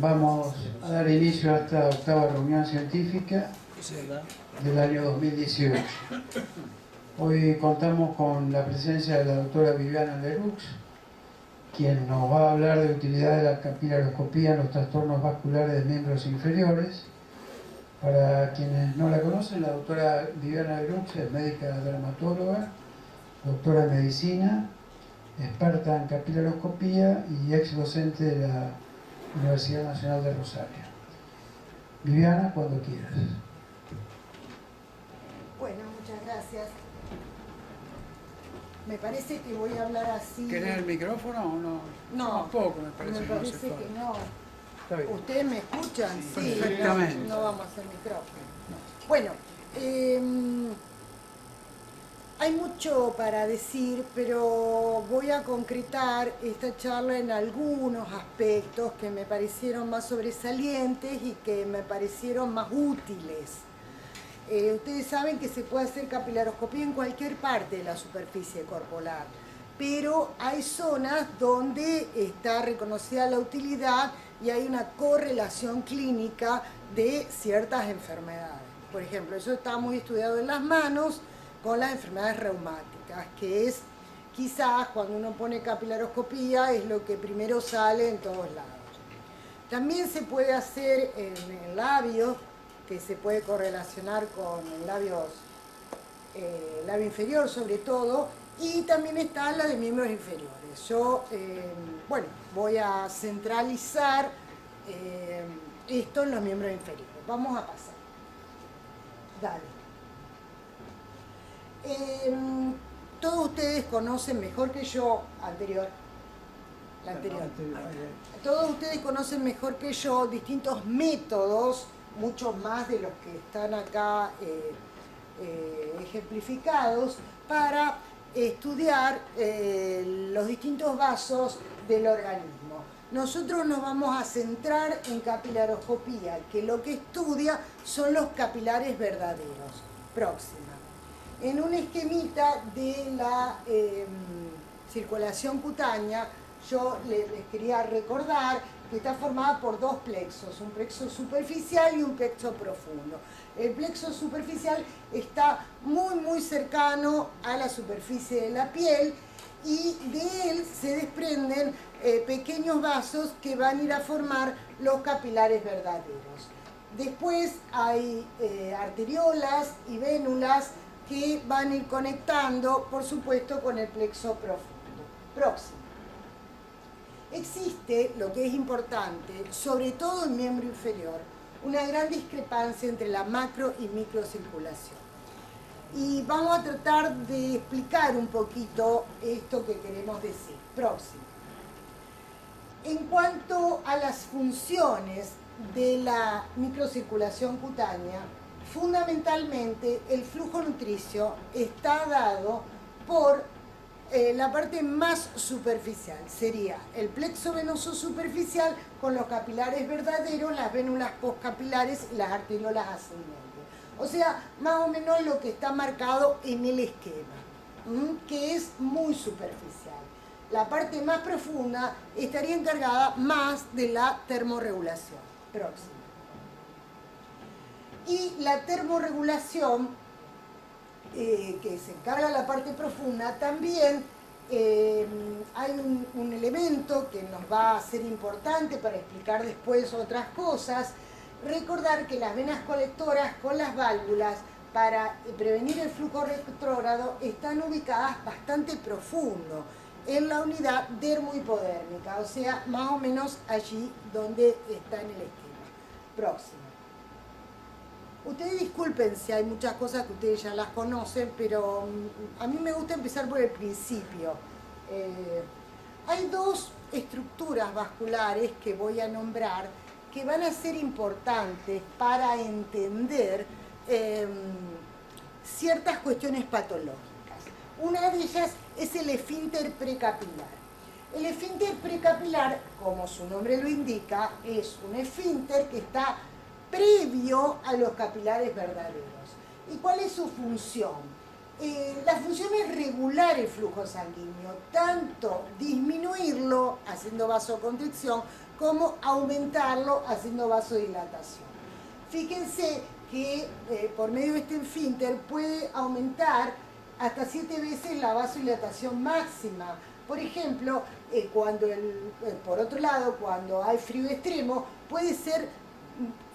Vamos a dar inicio a esta octava reunión científica del año 2018. Hoy contamos con la presencia de la doctora Viviana Leroux, quien nos va a hablar de utilidad de la capilaroscopía en los trastornos vasculares de miembros inferiores. Para quienes no la conocen, la doctora Viviana Leroux es médica dermatóloga, doctora en medicina, experta en capilaroscopía y ex docente de la Universidad Nacional de Rosario. Viviana, cuando quieras. Bueno, muchas gracias. Me parece que voy a hablar así. ¿Querés el micrófono o no? No, Tampoco me parece, me que parece no hace falta. que no. Está bien. ¿Ustedes me escuchan? Sí, perfectamente. no vamos a hacer micrófono. Bueno, hay mucho para decir, pero voy a concretar esta charla en algunos aspectos que me parecieron más sobresalientes y que me parecieron más útiles. Ustedes saben que se puede hacer capilaroscopía en cualquier parte de la superficie corporal, pero hay zonas donde está reconocida la utilidad y hay una correlación clínica de ciertas enfermedades. Por ejemplo, eso está muy estudiado en las manos con las enfermedades reumáticas, que es quizás cuando uno pone capilaroscopía es lo que primero sale en todos lados. También se puede hacer en labios, que se puede correlacionar con el labio inferior sobre todo, y también está la de miembros inferiores. Yo, bueno, voy a centralizar esto en los miembros inferiores. Vamos a pasar. Dale. Todos ustedes conocen mejor que yo, la anterior. Todos ustedes conocen mejor que yo distintos métodos, muchos más de los que están acá ejemplificados, para estudiar los distintos vasos del organismo. Nosotros nos vamos a centrar en capilaroscopía, que lo que estudia son los capilares verdaderos. Próxima. En un esquemita de la circulación cutánea, yo les quería recordar que está formada por dos plexos, un plexo superficial y un plexo profundo. El plexo superficial está muy cercano a la superficie de la piel y de él se desprenden pequeños vasos que van a ir a formar los capilares verdaderos. Después hay arteriolas y vénulas que van a ir conectando, por supuesto, con el plexo profundo. Próximo. Existe, lo que es importante, sobre todo en miembro inferior, una gran discrepancia entre la macro y microcirculación. Y vamos a tratar de explicar un poquito esto que queremos decir. Próximo. En cuanto a las funciones de la microcirculación cutánea, fundamentalmente el flujo nutricio está dado por la parte más superficial, sería el plexo venoso superficial con los capilares verdaderos, las vénulas postcapilares y las arteriolas ascendentes. O sea, más o menos lo que está marcado en el esquema, que es muy superficial. La parte más profunda estaría encargada más de la termorregulación. Próximo. Y la termorregulación, que se encarga de la parte profunda, también hay un elemento que nos va a ser importante para explicar después otras cosas. Recordar que las venas colectoras con las válvulas para prevenir el flujo retrógrado están ubicadas bastante profundo en la unidad dermohipodérmica, o sea, más o menos allí donde está en el esquema. Próximo. Ustedes disculpen si hay muchas cosas que ustedes ya las conocen, pero a mí me gusta empezar por el principio. Hay dos estructuras vasculares que voy a nombrar que van a ser importantes para entender ciertas cuestiones patológicas. Una de ellas es el esfínter precapilar. El esfínter precapilar, como su nombre lo indica, es un esfínter que está previo a los capilares verdaderos. ¿Y cuál es su función? La función es regular el flujo sanguíneo, tanto disminuirlo haciendo vasoconstricción cómo aumentarlo haciendo vasodilatación. Fíjense que por medio de este esfínter puede aumentar hasta 7 veces la vasodilatación máxima. Por ejemplo, por otro lado, cuando hay frío extremo, puede ser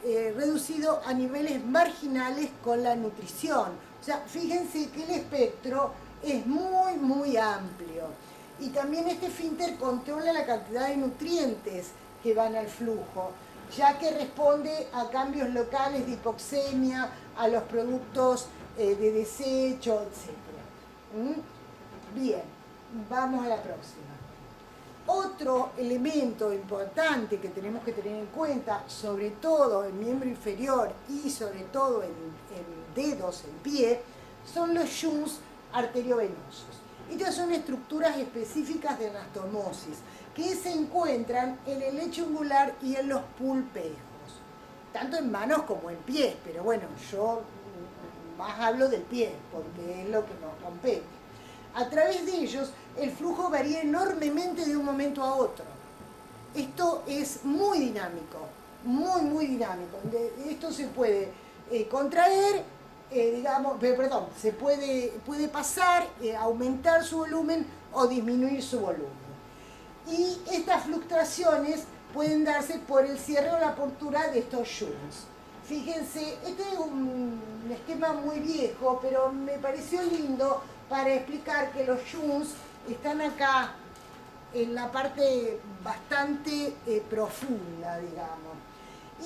reducido a niveles marginales con la nutrición. O sea, fíjense que el espectro es muy, muy amplio. Y también este esfínter controla la cantidad de nutrientes que van al flujo, ya que responde a cambios locales de hipoxemia, a los productos de desecho, etc. Bien, vamos a la próxima. Otro elemento importante que tenemos que tener en cuenta, sobre todo en miembro inferior y sobre todo en dedos, en pie, son los shunts arteriovenosos. Estas son estructuras específicas de anastomosis que se encuentran en el lecho ungular y en los pulpejos, tanto en manos como en pies, pero bueno, yo más hablo del pie porque es lo que nos compete. A través de ellos el flujo varía enormemente de un momento a otro. Esto es muy dinámico, muy, muy dinámico. Esto se puede contraer, se puede pasar, aumentar su volumen o disminuir su volumen. Y estas fluctuaciones pueden darse por el cierre o la apertura de estos shunts. Fíjense, este es un esquema muy viejo, pero me pareció lindo para explicar que los shunts están acá en la parte bastante profunda, digamos.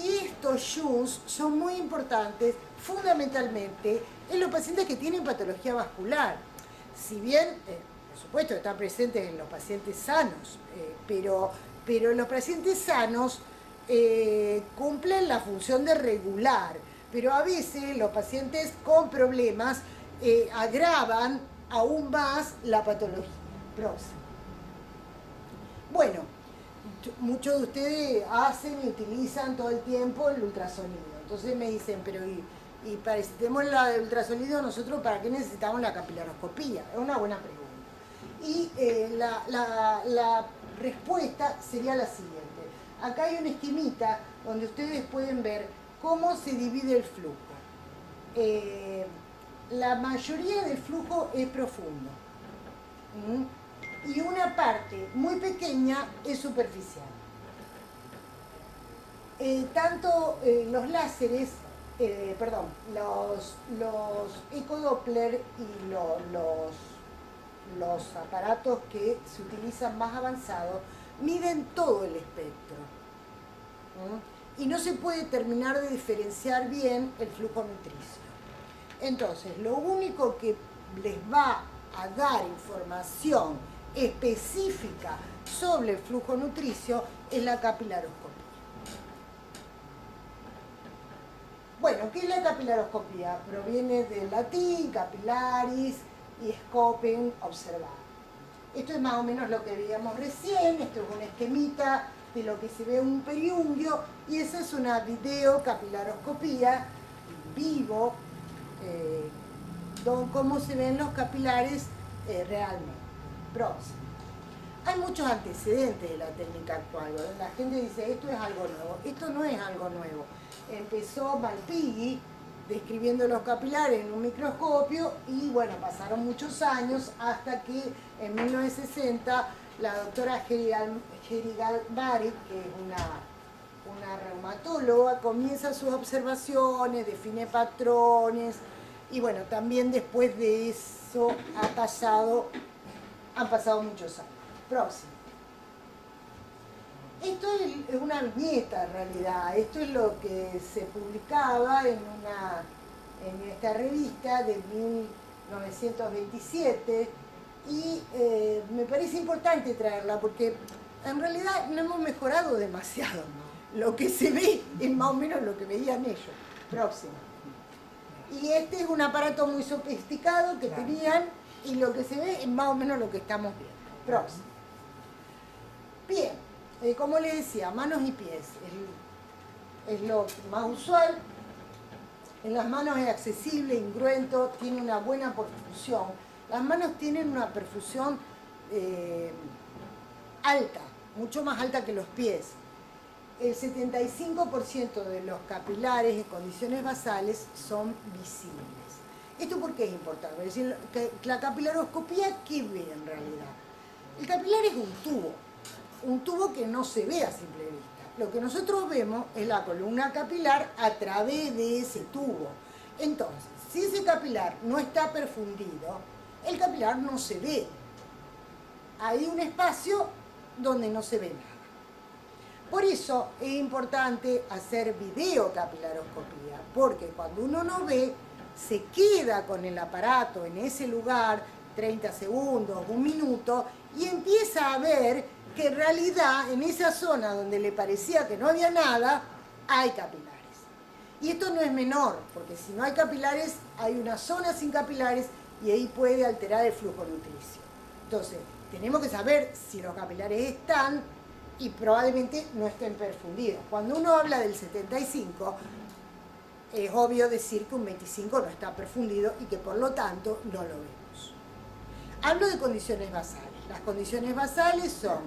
Y estos shunts son muy importantes fundamentalmente en los pacientes que tienen patología vascular. Si bien, por supuesto, están presentes en los pacientes sanos, pero los pacientes sanos cumplen la función de regular, pero a veces los pacientes con problemas agravan aún más la patología. Próximo. Bueno, muchos de ustedes hacen y utilizan todo el tiempo el ultrasonido. Entonces me dicen, pero y para si tenemos el ultrasonido, nosotros ¿para qué necesitamos la capilaroscopía? Es una buena pregunta. Y la respuesta sería la siguiente. Acá hay una esquemita donde ustedes pueden ver cómo se divide el flujo. La mayoría del flujo es profundo. Y una parte muy pequeña es superficial. Tanto los láseres, los ecodoppler y los aparatos que se utilizan más avanzados miden todo el espectro. Y no se puede terminar de diferenciar bien el flujo nutricio. Entonces, lo único que les va a dar información específica sobre el flujo nutricio es la capilaroscopía. Bueno, ¿qué es la capilaroscopía? Proviene del latín, capilaris, y scopen, observar. Esto es más o menos lo que veíamos recién, esto es una esquemita de lo que se ve un periunguio, y esa es una videocapilaroscopía vivo, cómo se ven los capilares realmente. Próximo. Hay muchos antecedentes de la técnica actual. La gente dice, esto es algo nuevo. Esto no es algo nuevo. Empezó Malpighi describiendo los capilares en un microscopio y bueno, pasaron muchos años hasta que en 1960 la doctora Heri Galbari, que es una reumatóloga, comienza sus observaciones, define patrones y bueno, también después de eso han pasado muchos años. Próximo. Esto es una viñeta en realidad, esto es lo que se publicaba en esta revista de 1927 y me parece importante traerla porque en realidad no hemos mejorado demasiado. Lo que se ve es más o menos lo que veían ellos. Próximo. Y este es un aparato muy sofisticado que tenían y lo que se ve es más o menos lo que estamos viendo. Próximo. Bien, como les decía, manos y pies es lo más usual. En las manos es accesible, ingruento, tiene una buena perfusión. Las manos tienen una perfusión alta, mucho más alta que los pies. el 75% de los capilares en condiciones basales son visibles. ¿Esto por qué es importante? Es decir, que la capilaroscopía, ¿qué ve en realidad? El capilar es un tubo que no se ve a simple vista. Lo que nosotros vemos es la columna capilar a través de ese tubo. Entonces, si ese capilar no está perfundido, el capilar no se ve. Hay un espacio donde no se ve nada. Por eso es importante hacer videocapilaroscopía, porque cuando uno no ve, se queda con el aparato en ese lugar 30 segundos, un minuto, y empieza a ver que en realidad en esa zona donde le parecía que no había nada, hay capilares. Y esto no es menor, porque si no hay capilares, hay una zona sin capilares y ahí puede alterar el flujo nutricio. Entonces, tenemos que saber si los capilares están y probablemente no estén perfundidos. Cuando uno habla del 75, es obvio decir que un 25 no está perfundido y que por lo tanto no lo vemos. Hablo de condiciones basales. Las condiciones basales son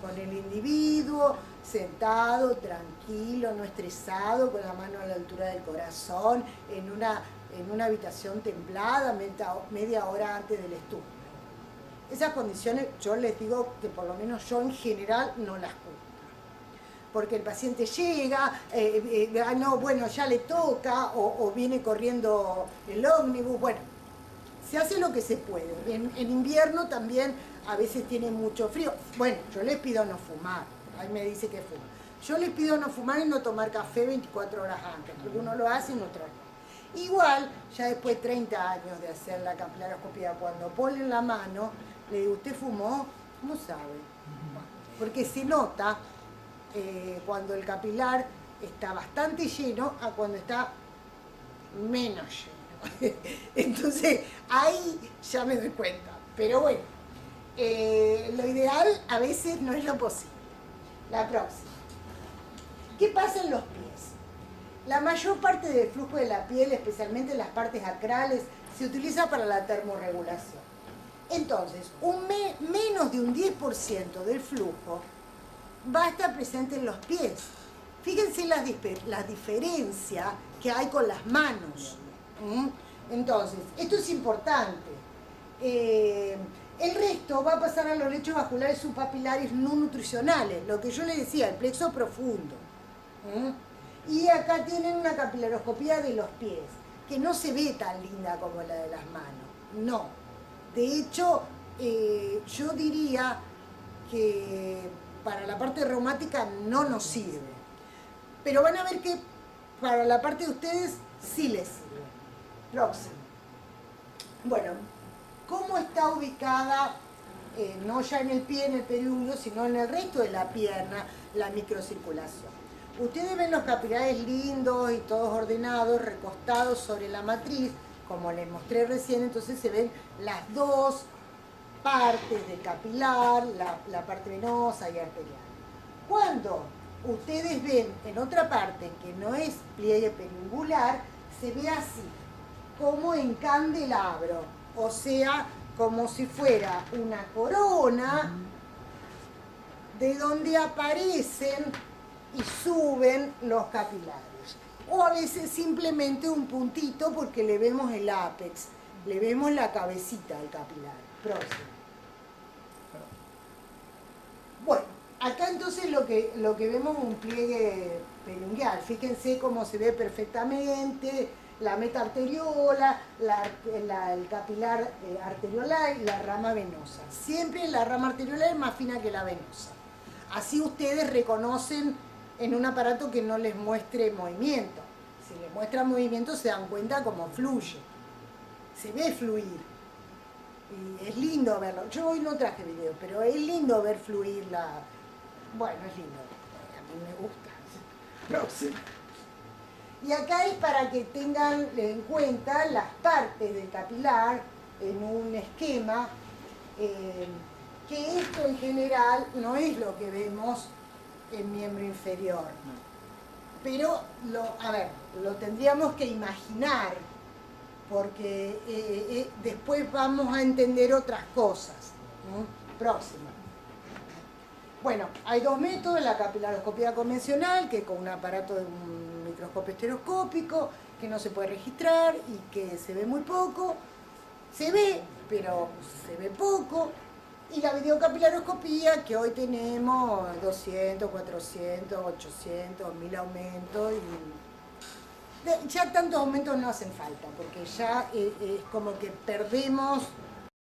con el individuo sentado, tranquilo, no estresado, con la mano a la altura del corazón, en una habitación templada, media hora antes del estudio. Esas condiciones yo les digo que por lo menos yo en general no las cumplo. Porque el paciente llega, no, bueno, ya le toca, o viene corriendo el ómnibus, bueno, se hace lo que se puede. En invierno también a veces tiene mucho frío. Bueno, yo les pido no fumar, ahí me dice que fuma. Yo les pido no fumar y no tomar café 24 horas antes, porque uno lo hace y otro no. Igual, ya después de 30 años de hacer la capilaroscopía, cuando ponen la mano, le digo, ¿usted fumó? ¿Cómo sabe? Porque se nota cuando el capilar está bastante lleno a cuando está menos lleno. Entonces, ahí ya me doy cuenta. Pero bueno, lo ideal a veces no es lo posible. La próxima. ¿Qué pasa en los pies? La mayor parte del flujo de la piel, especialmente en las partes acrales, se utiliza para la termorregulación. Entonces, menos de un 10% del flujo va a estar presente en los pies. Fíjense la diferencia que hay con las manos. Entonces, esto es importante. El resto va a pasar a los lechos vasculares subpapilares no nutricionales, lo que yo les decía, el plexo profundo. Y acá tienen una capilaroscopía de los pies, que no se ve tan linda como la de las manos. No. De hecho, yo diría que para la parte reumática no nos sirve. Pero van a ver que para la parte de ustedes sí les sirve. Próximo. Bueno, ¿cómo está ubicada, no ya en el pie, en el pedúnculo, sino en el resto de la pierna, la microcirculación? Ustedes ven los capilares lindos y todos ordenados, recostados sobre la matriz, como les mostré recién, entonces se ven las dos partes del capilar, la parte venosa y arterial. Cuando ustedes ven en otra parte que no es pliegue periungular, se ve así, como en candelabro, o sea, como si fuera una corona de donde aparecen y suben los capilares. O a veces simplemente un puntito porque le vemos el ápex, le vemos la cabecita del capilar. Próximo. Bueno, acá entonces lo que vemos es un pliegue periungual. Fíjense cómo se ve perfectamente la metaarteriola, el capilar arteriolar y la rama venosa. Siempre la rama arteriolar es más fina que la venosa. Así ustedes reconocen en un aparato que no les muestre movimiento. Si les muestra movimiento se dan cuenta cómo fluye. Se ve fluir. Y es lindo verlo. Yo hoy no traje video, pero es lindo ver fluir la... Bueno, es lindo. A mí me gusta. Próximo. Y acá es para que tengan en cuenta las partes del capilar en un esquema, que esto en general no es lo que vemos en miembro inferior. Pero, lo tendríamos que imaginar, porque después vamos a entender otras cosas. Próximo. Bueno, hay dos métodos, la capilaroscopía convencional, que es con un aparato de un microscopio estereoscópico, que no se puede registrar y que se ve muy poco. Se ve, pero se ve poco. Y la videocapilaroscopía, que hoy tenemos 200, 400, 800, 1000 aumentos. Ya tantos aumentos no hacen falta, porque ya es como que perdemos